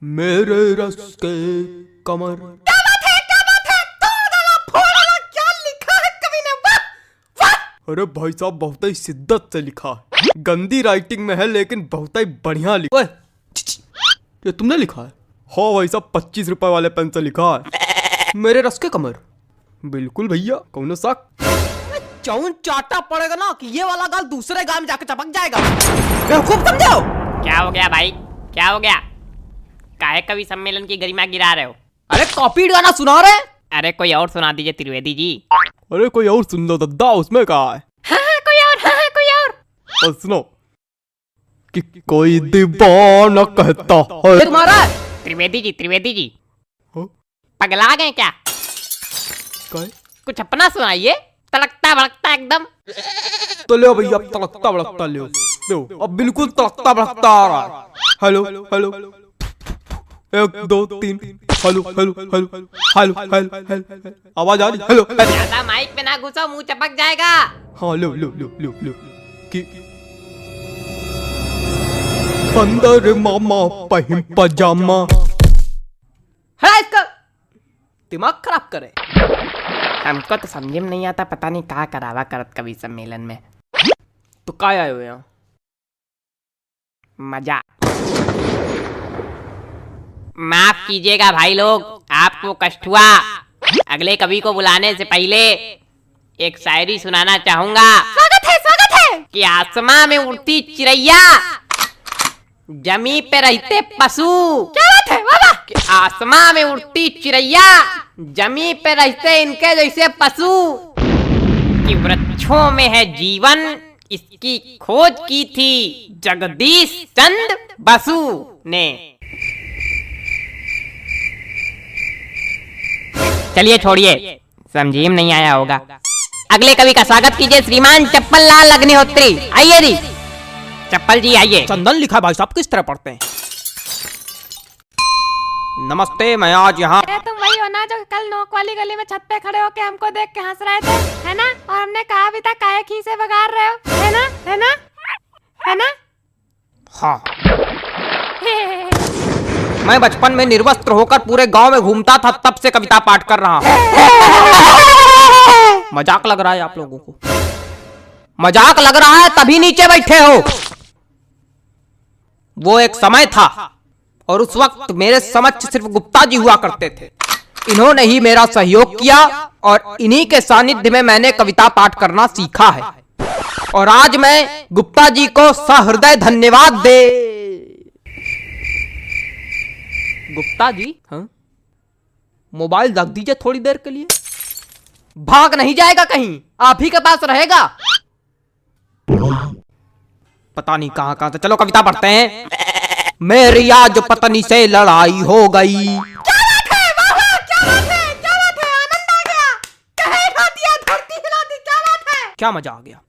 मेरे रस के कमर। क्या बात है, क्या बात है, तोड़ डाला, फोड़ डाला, क्या लिखा है कवि ने, वाह वाह। अरे भाई साहब बहुत ही शिद्दत से लिखा है, गंदी राइटिंग में है लेकिन बहुत ही बढ़िया लिखा है। ये तुमने लिखा है? हाँ भाई साहब 25 रुपए वाले पेन से लिखा है, मेरे रस के कमर। बिल्कुल भैया, कौन शक। चौन चाटा पड़ेगा ना कि ये वाला गाल दूसरे गाल में जाकर चपक जाएगा। बेवकूफ समझो। क्या हो गया भाई, क्या हो गया? काहे कवि सम्मेलन की गरिमा गिरा रहे हो? अरे कॉपी गाना सुना रहे। अरे कोई और सुना दीजिए त्रिवेदी जी। अरे कोई और सुन लो दद्दा, उसमें कहा है। हाँ, कोई और, हाँ, कोई और। और सुनो कि कोई दीवाना कहता है। तुम्हारा त्रिवेदी जी हाँ? पगला गए क्या? काय? कुछ अपना सुनाइए, तड़कता भड़कता एकदम। तो ले भैया, अब तड़कता भड़कता ले दो, अब बिल्कुल तड़कता भड़कता आ रहा है। Hello hello, 1 2 3, hello hello hello hello hello hello, आवाज आ रही? हेलो। ज्यादा माइक पे ना घुसो, मुंह चपक जाएगा। हाँ लो लो लो लो लो कि बंदर मामा पहिम पजामा। है इसका दिमाग खराब करे। हमको तो समझ में नहीं आता, पता नहीं कहाँ करावा करत कवि सम्मेलन में। तो काय आए हो यहाँ? मजा। माफ कीजिएगा भाई लोग, आपको कष्ट हुआ। अगले कवि को बुलाने से पहले एक शायरी सुनाना चाहूंगा। स्वागत है कि आसमां में उड़ती चिड़ैया, जमी पे रहते पशु। क्या बात है, वाह वाह। कि आसमां में उड़ती चिड़ैया, जमी पे रहते इनके जैसे पशु। कि वृक्षों में है जीवन, इसकी खोज की थी जगदीश चंद्र बसु ने। चलिए छोड़िए, समझी में नहीं आया होगा। अगले कवि का स्वागत कीजिए श्रीमान चप्पल लाल अग्निहोत्री। आइए जी, चप्पल जी आइए। चंदन लिखा भाई साहब, किस तरह पढ़ते हैं? नमस्ते, मैं आज यहाँ। तुम वही हो ना जो कल नोक वाली गली में छत पे खड़े होके हमको देख के हंस रहे थे, है ना? और हमने कहा भी था काहे खी से बगाड़ रहे हो, है ना, है ना, है ना? हाँ। मैं बचपन में निर्वस्त्र होकर पूरे गांव में घूमता था, तब से कविता पाठ कर रहा हूँ। मजाक लग रहा है आप लोगों को? मजाक लग रहा है तभी नीचे बैठे हो। वो एक समय था और उस वक्त मेरे समक्ष सिर्फ गुप्ता जी हुआ करते थे। इन्होंने ही मेरा सहयोग किया और इन्हीं के सानिध्य में मैंने कविता पाठ करना सीखा है। और आज मैं गुप्ता जी को सहृदय धन्यवाद दे। गुप्ता जी, हाँ? मोबाइल रख दीजिए थोड़ी देर के लिए। भाग नहीं जाएगा कहीं, आप ही के पास रहेगा। पता नहीं कहां कहां से। चलो कविता पढ़ते हैं। मेरी आज पत्नी से लड़ाई हो गई। क्या बात है, वाह वाह, क्या बात है, क्या बात है, आनंद आ गया। कहे हिला दिया, धरती हिला दी, क्या बात है। क्या मजा आ गया?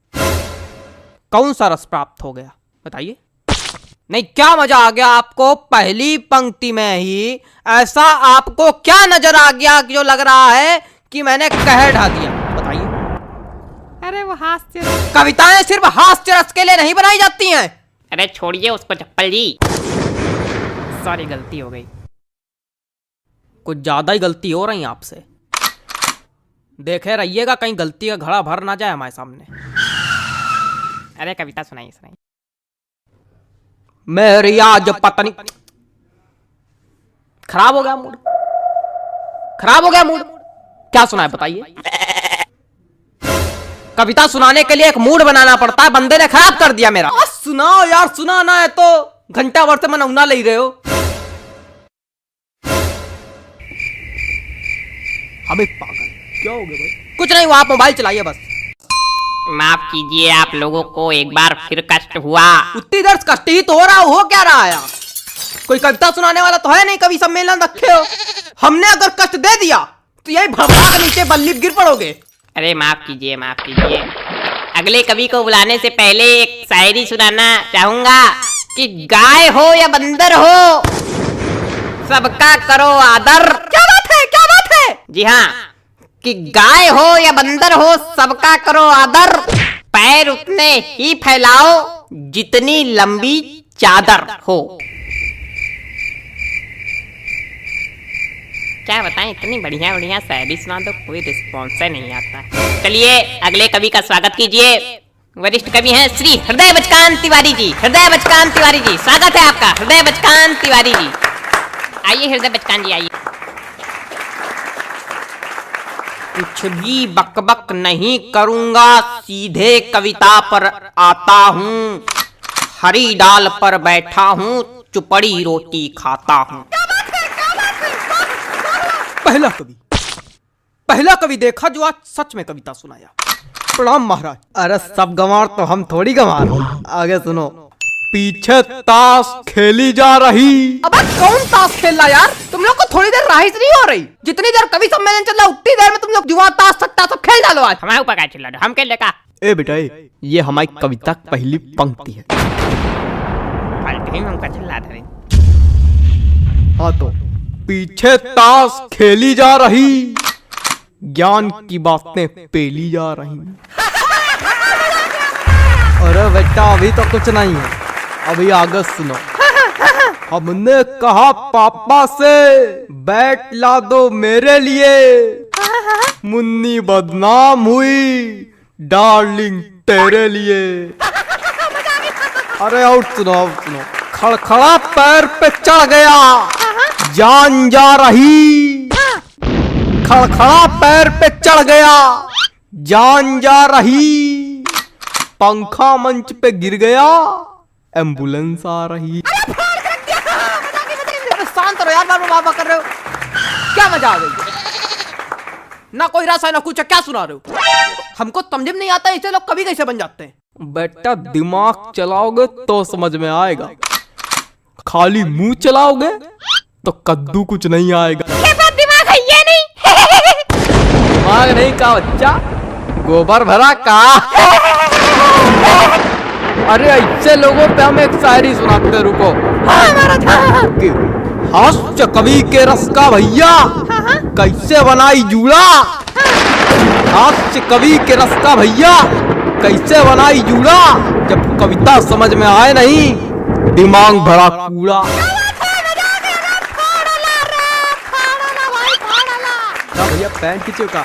कौन सा रस प्राप्त हो गया बताइए? नहीं, क्या मजा आ गया आपको? पहली पंक्ति में ही ऐसा आपको क्या नजर आ गया जो लग रहा है कि मैंने कह ढा दिया? बताइए। अरे वो हास्य। कविताएं सिर्फ हास्य रस के लिए नहीं बनाई जाती हैं। अरे छोड़िए उसको चप्पल जी, सॉरी गलती हो गई। कुछ ज्यादा ही गलती हो रही है आपसे। देखे रहिएगा कहीं गलती का घड़ा भर ना जाए हमारे सामने। अरे कविता सुनाइए सुनाइए। मेरी आज पत्नी। खराब हो गया मूड, खराब हो गया मूड। क्या सुनाए बताइए? कविता सुनाने के लिए एक मूड बनाना पड़ता है, बंदे ने खराब कर दिया मेरा। सुनाओ यार, सुनाना है तो घंटा भर से मनौना ले रहे हो। अबे पागल, क्या हो गया भाई? कुछ नहीं हुआ, आप मोबाइल चलाइए बस। माफ कीजिए, आप लोगों को एक बार फिर कष्ट हुआ। उतनी देर कष्ट ही तो हो रहा, हो क्या रहा है? कोई कविता सुनाने वाला तो है नहीं, कवि सम्मेलन रखे हो। हमने अगर कष्ट दे दिया तो यही भड़बड़ा के नीचे बल्ली गिर पड़ोगे। अरे माफ कीजिए, माफ कीजिए। अगले कवि को बुलाने से पहले एक शायरी सुनाना चाहूंगा। कि गाय हो या बंदर हो, सबका करो आदर। क्या बात है, क्या बात है? जी हाँ, कि गाय हो या बंदर हो, सबका करो आदर। पैर उतने ही फैलाओ जितनी लंबी चादर हो। क्या बताएं, इतनी बढ़िया बढ़िया शायरी सुना दो, कोई रिस्पॉन्स नहीं आता। चलिए अगले कवि का स्वागत कीजिए। वरिष्ठ कवि हैं श्री हृदय बचकान तिवारी जी। हृदय बचकान तिवारी जी, स्वागत है आपका। हृदय बचकान तिवारी जी, आइए हृदय बचकान जी आइए। कुछ भी बकबक नहीं करूंगा, सीधे कविता पर आता हूँ। हरी डाल पर बैठा हूँ, चुपड़ी रोटी खाता हूँ। पहला कवि देखा जो आज सच में कविता सुनाया। प्रणाम महाराज। अरे सब गंवार तो हम थोड़ी गंवार। आगे सुनो। पीछे ताश खेली जा रही। अब कौन ताश खेल रहा यार? तुम लोग को थोड़ी देर राइस नहीं हो रही? जितनी देर कवि सम्मेलन चल रहा उतनी देर में तुम लोग जुआ ताश सट्टा सब खेल डालो आज। हमारे ऊपर क्या चिल्ला रहे हो? हम खेल लेगा। ए बेटा ये हमारी कविता की पहली पंक्ति है। फालतू ही हमका चिल्ला रहे। हाँ तो पीछे ताश खेली जा रही, ज्ञान की बातें पेली जा रही। अरे बेटा अभी तो कुछ नहीं है, अभी आगे सुनो। हमने कहा पापा से बैट ला दो मेरे लिए, मुन्नी बदनाम हुई डार्लिंग तेरे लिए। अरे और सुनो खड़खड़ा पैर पे चढ़ गया, जान जा रही। खड़खड़ा पैर पे चढ़ गया, जान जा रही। पंखा मंच पे गिर गया, एम्बुलेंस आ रही। शांत रहो यार, बाबा कर रहे हो क्या? मजा आ गई? ना कोई रस है ना कुछ, क्या सुना रहे हो? हमको समझ में नहीं आता ऐसे लोग कभी कैसे बन जाते हैं। बेटा दिमाग चलाओगे तो समझ में आएगा, खाली मुंह चलाओगे तो कद्दू कुछ नहीं आएगा। ये बात दिमाग है ये नहीं। दिमाग नहीं का बच्चा, गोबर भरा का। अरे ऐसे लोगों पे हम एक शायरी सुनाते, रुको। हास्य कवि के रस का भैया कैसे बनाई जूड़ा। हास्य कवि के रस का भैया कैसे बनाई जूड़ा, जब कविता समझ में आए नहीं दिमाग भरा कूड़ा। भैया पैंट खींचो का।